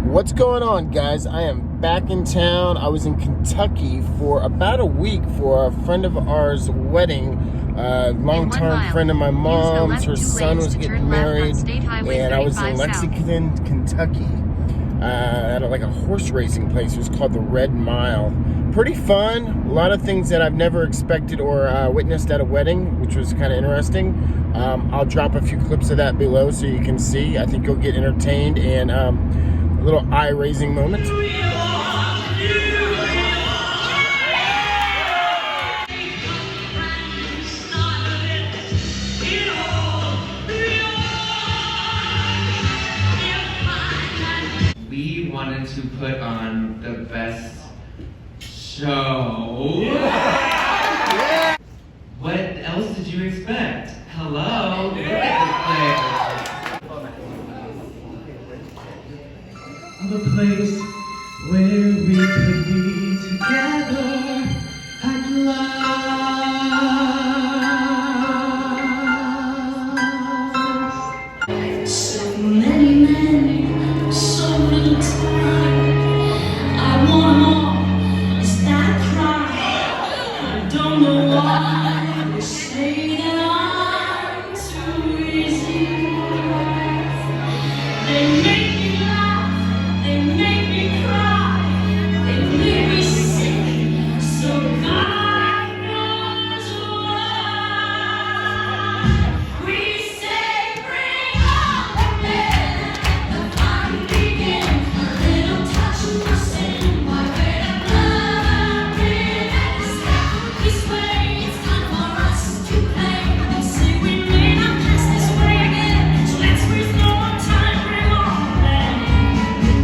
What's going on, guys? I am back in town. I was in Kentucky for about a week for a friend of ours' wedding. Long-term friend of my mom's. Her son was getting married, and I was in Lexington, Kentucky, at like a horse racing place. It was called the Red Mile. Pretty fun. A lot of things that I've never expected or witnessed at a wedding, which was kind of interesting. I'll drop a few clips of that below so you can see. I think you'll get entertained and a little eye-raising moment. We wanted to put on the best show. Yeah. What else did you expect? Hello? Look at this place. The place where we could be together at last. So many men, so little time. I want more, is that cry? I don't know why they say that I'm too easy. They make me laugh, they make me cry, they make me sick, so God knows why. We say bring on the men, the fun begin, a little touch of sin, why wait a love this way, it's time for us to play. They say we may not pass this way again, so let's waste no more time, bring on the men.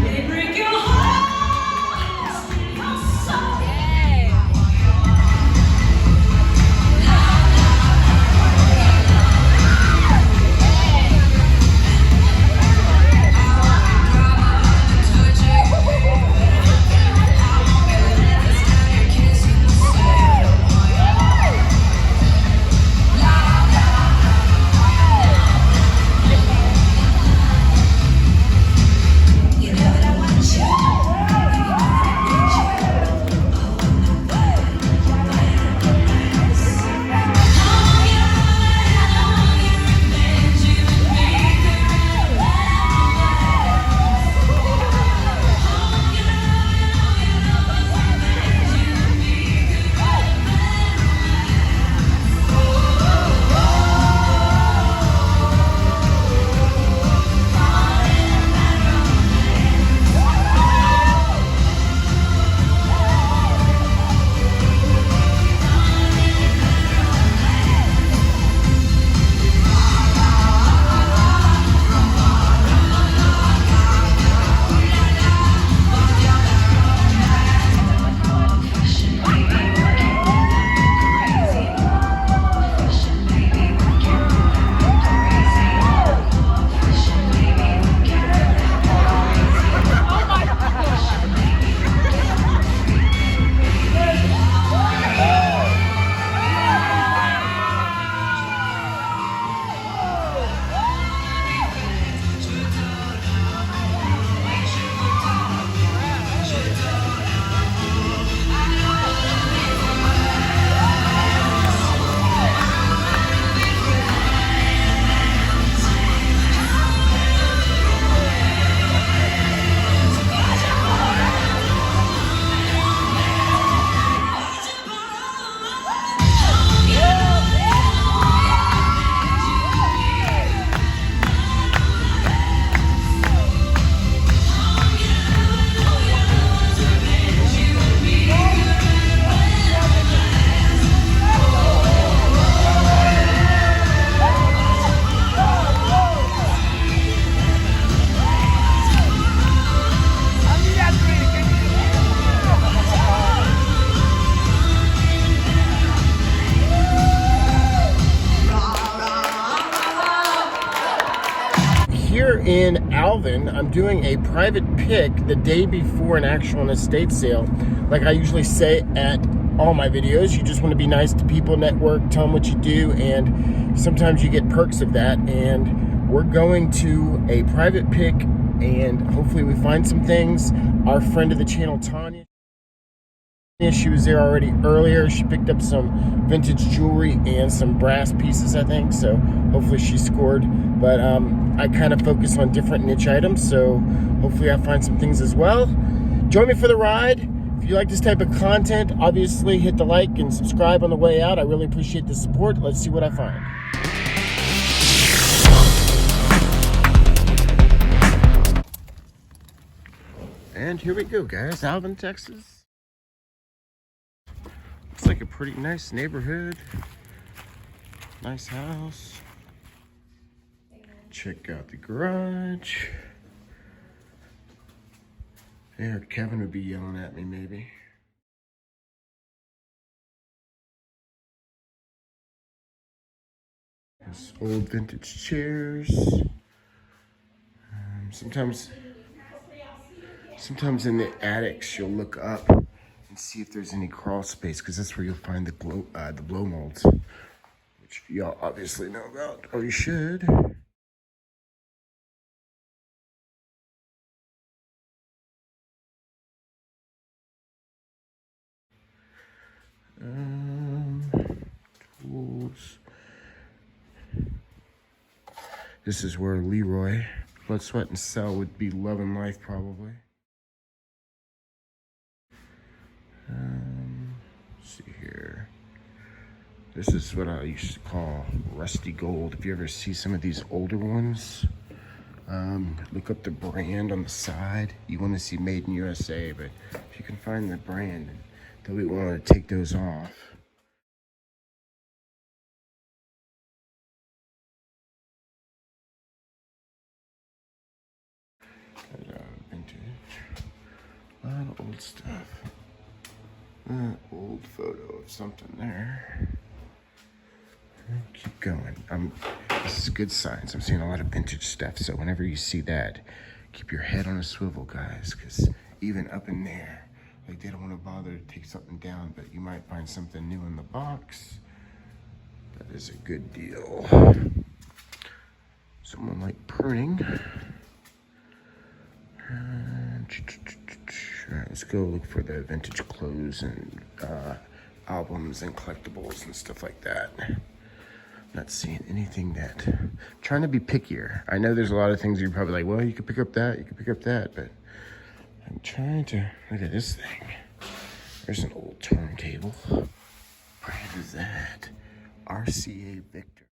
They break your heart, your soul. You know that I want you. Here in Alvin, I'm doing a private pick the day before an actual estate sale. Like I usually say at all my videos, you just want to be nice to people, network, tell them what you do, and sometimes you get perks of that. And we're going to a private pick and hopefully we find some things. Our friend of the channel, Tanya, she was there already earlier. She picked up some vintage jewelry and some brass pieces, I think. So hopefully she scored. But I kind of focus on different niche items. So hopefully I find some things as well. Join me for the ride. If you like this type of content, obviously hit the like and subscribe on the way out. I really appreciate the support. Let's see what I find. And here we go, guys. Alvin, Texas. Looks like a pretty nice neighborhood. Nice house. Check out the garage. Yeah, Kevin would be yelling at me maybe. There's old vintage chairs. Sometimes in the attics you'll look up and see if there's any crawl space, because that's where you'll find the blow molds, which y'all obviously know about, or you should. Tools. This is where Leroy, Blood, Sweat, and Cell would be loving life, probably. Let's see here. This is what I used to call rusty gold. If you ever see some of these older ones, look up the brand on the side. You want to see Made in USA, but if you can find the brand, then we want to take those off. Vintage. A lot of old stuff. Old photo of something there. Keep going. This is good signs. I'm seeing a lot of vintage stuff. So whenever you see that, keep your head on a swivel, guys, because even up in there, like, they don't want to bother to take something down, but you might find something new in the box. That is a good deal. Someone like pruning. All right, let's go look for the vintage clothes and albums and collectibles and stuff like that. Not seeing anything that. I'm trying to be pickier. I know there's a lot of things you're probably like, well, you could pick up that, you could pick up that, but I'm trying to look at this thing. There's an old turntable. What brand is that? RCA Victor.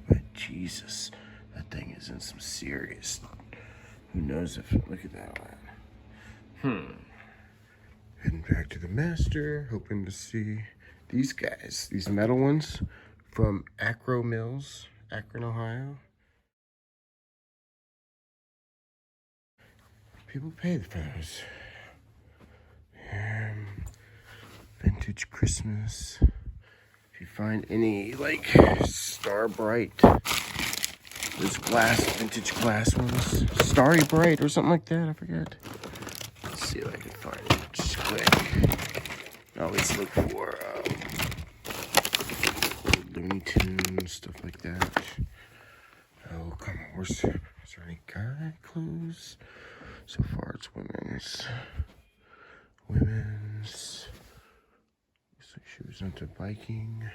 But Jesus, that thing is in some serious. Who knows if. Look at that one. Heading back to the master, hoping to see these guys, these metal ones from Acro Mills, Akron, Ohio. People pay for those. Vintage Christmas. If you find any, like, Star Bright, those vintage glass ones, Starry Bright or something like that, I forget. Let's see if I can find it just quick. I always look for Looney Tunes, stuff like that. Oh, come on, is there any guy clothes? So far it's women's. Looks like she was into biking.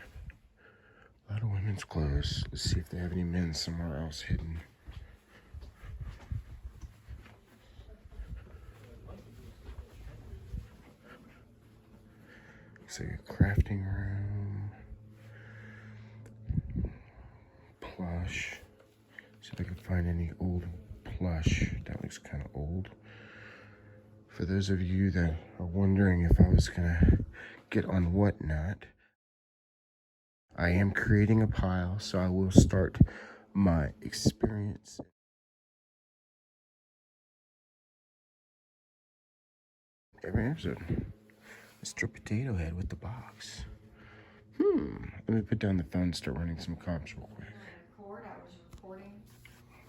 A lot of women's clothes. Let's see if they have any men's somewhere else hidden. Looks like a crafting room. Plush. See if I can find any old plush. That looks kind of old. For those of you that are wondering if I was gonna get on Whatnot, I am creating a pile, so I will start my experience. Every episode. Mr. Potato Head with the box. Let me put down the phone and start running some comps real quick.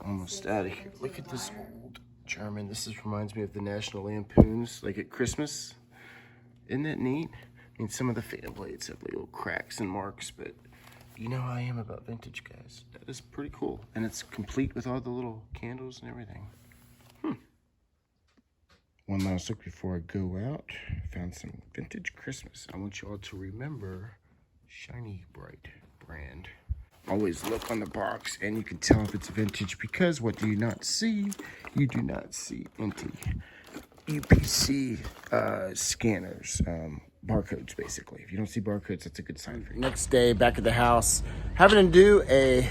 Almost out of here. Look at this old German. This reminds me of the National Lampoons, like at Christmas. Isn't that neat? I mean, some of the fan blades have little cracks and marks, but You know how I am about vintage, guys. That is pretty cool. And it's complete with all the little candles and everything. One last look before I go out. Found some vintage Christmas. I want you all to remember Shiny Bright brand. Always look on the box and you can tell if it's vintage because what do you not see? You do not see empty UPC scanners, barcodes basically. If you don't see barcodes, that's a good sign for you. Next day, back at the house, having to do a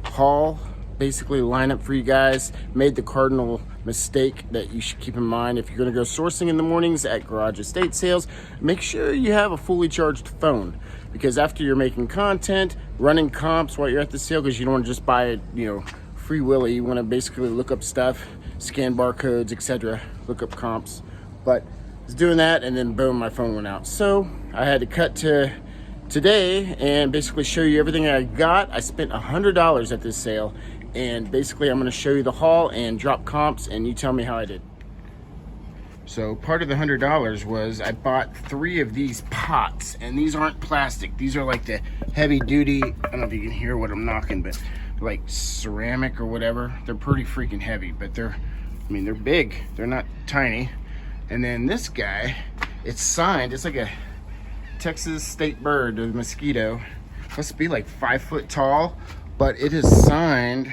haul, basically lineup for you guys. Made the cardinal mistake that you should keep in mind if you're gonna go sourcing in the mornings at garage estate sales. Make sure you have a fully charged phone because after you're making content, running comps while you're at the sale, because you don't want to just buy it, you know, free willy. You want to basically look up stuff, scan barcodes, etc., look up comps. But I was doing that and then boom, my phone went out. So I had to cut to today and basically show you everything I got. I spent $100 at this sale, and basically I'm going to show you the haul and drop comps and you tell me how I did. So part of the $100 was I bought 3 of these pots, and these aren't plastic. These are like the heavy duty, I don't know if you can hear what I'm knocking, but like ceramic or whatever. They're pretty freaking heavy, but they're big. They're not tiny. And then this guy, it's signed. It's like a Texas state bird, a mosquito. Must be like 5 foot tall, but it is signed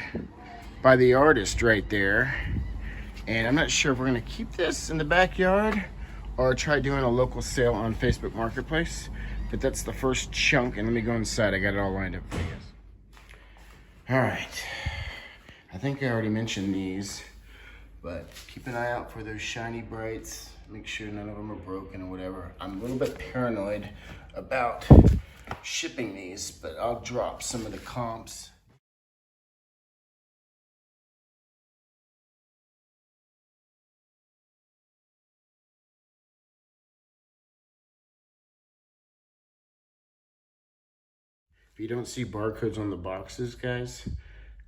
by the artist right there. And I'm not sure if we're gonna keep this in the backyard or try doing a local sale on Facebook Marketplace. But that's the first chunk, and let me go inside. I got it all lined up for you guys. All right, I think I already mentioned these, but keep an eye out for those Shiny Brights. Make sure none of them are broken or whatever. I'm a little bit paranoid about shipping these, but I'll drop some of the comps. If you don't see barcodes on the boxes, guys,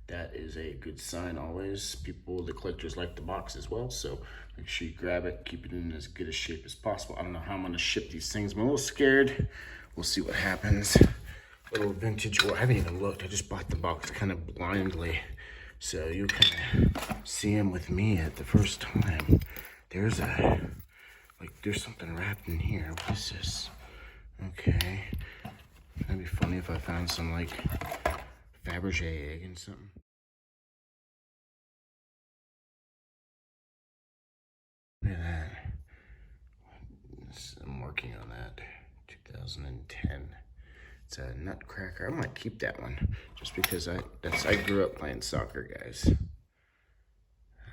that is a good sign always. The collectors like the box as well, so make sure you grab it, keep it in as good a shape as possible. I don't know how I'm gonna ship these things. I'm a little scared. We'll see what happens. Little vintage, well, I haven't even looked. I just bought the box kind of blindly. So you kind of see them with me at the first time. There's something wrapped in here. What is this? Okay. That'd be funny if I found some like Fabergé egg and something. Look at that. I'm working on that. 2010. It's a nutcracker. I might keep that one just because I grew up playing soccer, guys.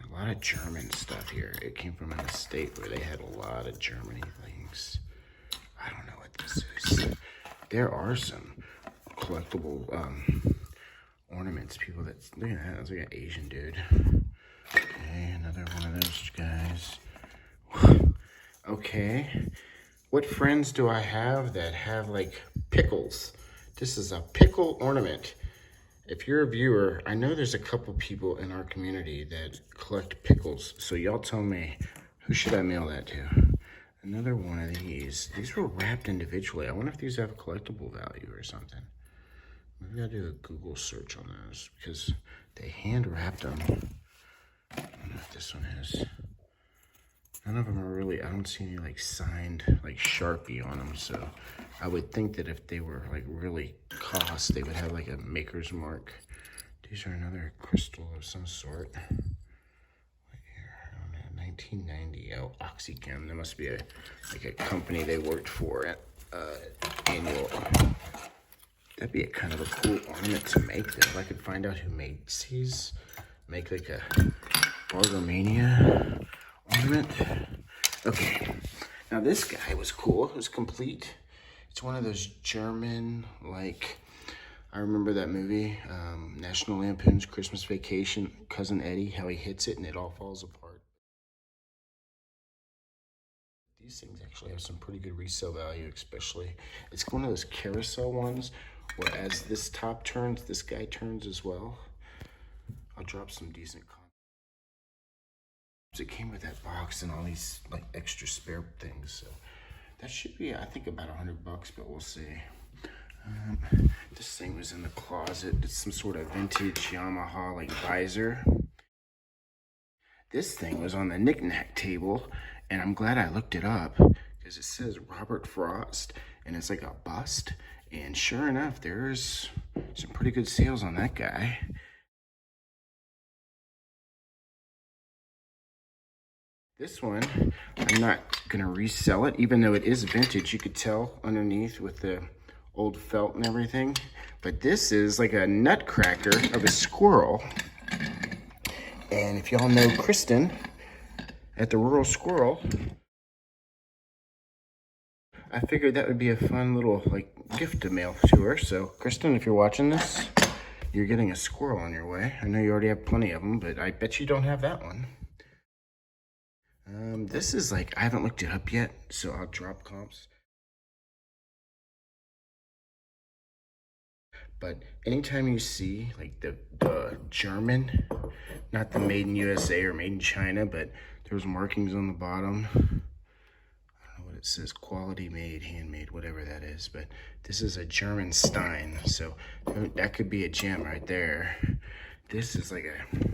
A lot of German stuff here. It came from an estate where they had a lot of Germany things. I don't know what this is. There are some collectible ornaments. People that, look at that, that's like an Asian dude. Okay, another one of those guys. Okay, what friends do I have that have like pickles? This is a pickle ornament. If you're a viewer, I know there's a couple people in our community that collect pickles. So y'all tell me, who should I mail that to? Another one of these. These were wrapped individually. I wonder if these have collectible value or something. Maybe I'll do a Google search on those because they hand wrapped them. I don't know if this one is. None of them are really, I don't see any like signed, like Sharpie on them. So I would think that if they were like really cost, they would have like a maker's mark. These are another crystal of some sort. 1990, oh, Oxychem. There must be a company they worked for at annual. That'd be a kind of a cool ornament to make though. If I could find out who makes these, make like a Bargomania ornament. Okay, now this guy was cool. It was complete. It's one of those German, like, I remember that movie, National Lampoon's Christmas Vacation, Cousin Eddie, how he hits it and it all falls apart. These things actually have some pretty good resale value, especially. It's one of those carousel ones where as this top turns, this guy turns as well. I'll drop some decent content. It came with that box and all these like extra spare things, so that should be, I think, about $100, but we'll see. This thing was in the closet. It's some sort of vintage Yamaha like visor. This thing was on the knick-knack table, and I'm glad I looked it up because it says Robert Frost, and it's like a bust. And sure enough, there's some pretty good sales on that guy. This one, I'm not gonna resell it, even though it is vintage. You could tell underneath with the old felt and everything. But this is like a nutcracker of a squirrel. And if y'all know Kristen at the Rural Squirrel, I figured that would be a fun little like gift to mail to her. So Kristen, if you're watching this, you're getting a squirrel on your way. I know you already have plenty of them, but I bet you don't have that one. This is like, I haven't looked it up yet, so I'll drop comps. But anytime you see like the German, not the made in USA or made in China, but there's markings on the bottom. I don't know what it says, quality made, handmade, whatever that is. But this is a German Stein, so that could be a gem right there. This is like a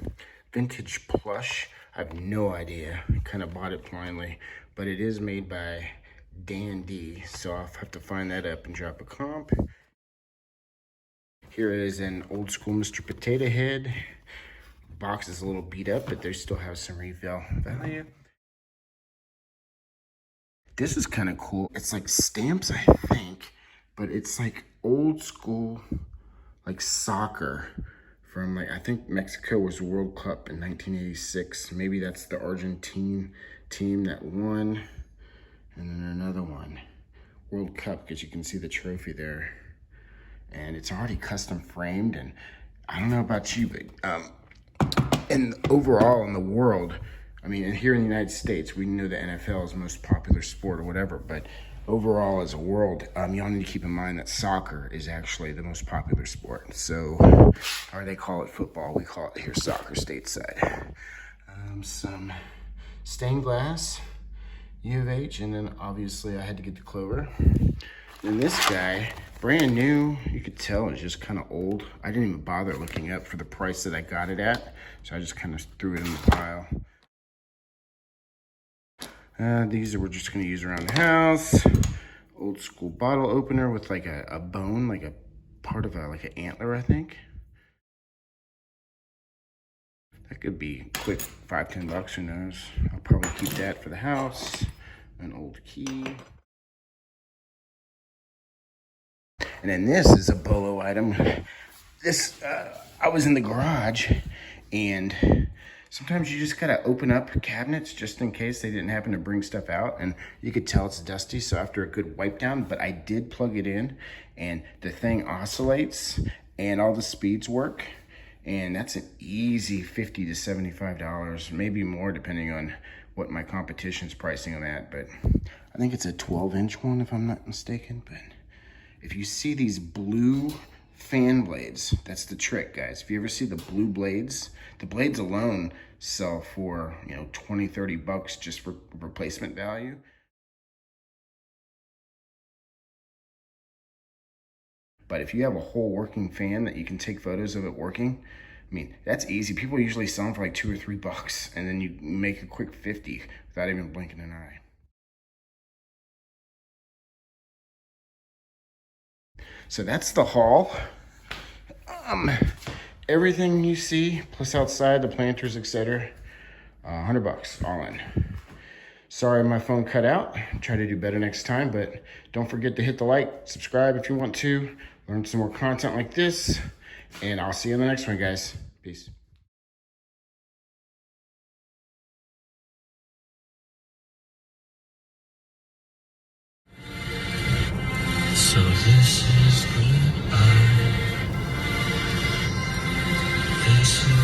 vintage plush. I have no idea, kind of bought it blindly, but it is made by Dan D, so I'll have to find that up and drop a comp. Here is an old school Mr. Potato Head. The box is a little beat up, but they still have some resale value. This is kind of cool. It's like stamps, I think, but it's like old school, like soccer from like, I think Mexico was World Cup in 1986. Maybe that's the Argentine team that won. And then another one, World Cup, because you can see the trophy there. And it's already custom framed, and I don't know about you, but and overall in the world, I mean, and here in the United States, we know the NFL is the most popular sport or whatever, but overall as a world, y'all need to keep in mind that soccer is actually the most popular sport. So, or they call it football, we call it here soccer stateside. Some stained glass, U of H, and then obviously I had to get the Clover. And this guy, brand new, you could tell it's just kind of old. I didn't even bother looking up for the price that I got it at, so I just kind of threw it in the pile. These we're just gonna use around the house. Old school bottle opener with like a bone, like a part of like an antler, I think. That could be quick, $5-10, who knows. I'll probably keep that for the house. An old key. And then this is a bolo item. This, I was in the garage, and sometimes you just gotta open up cabinets just in case they didn't happen to bring stuff out, and you could tell it's dusty, so after a good wipe down, but I did plug it in, and the thing oscillates, and all the speeds work, and that's an easy $50 to $75, maybe more depending on what my competition's pricing on that, but I think it's a 12-inch one if I'm not mistaken, but if you see these blue fan blades, that's the trick, guys. If you ever see the blue blades, the blades alone sell for, you know, $20-30 just for replacement value. But if you have a whole working fan that you can take photos of it working, I mean, that's easy. People usually sell them for like $2 or $3, and then you make a quick 50 without even blinking an eye. So that's the haul. Everything you see, plus outside, the planters, etc., $100 all in. Sorry my phone cut out. Try to do better next time, but don't forget to hit the like, subscribe if you want to, learn some more content like this, and I'll see you in the next one, guys. Peace. So this is goodbye. This is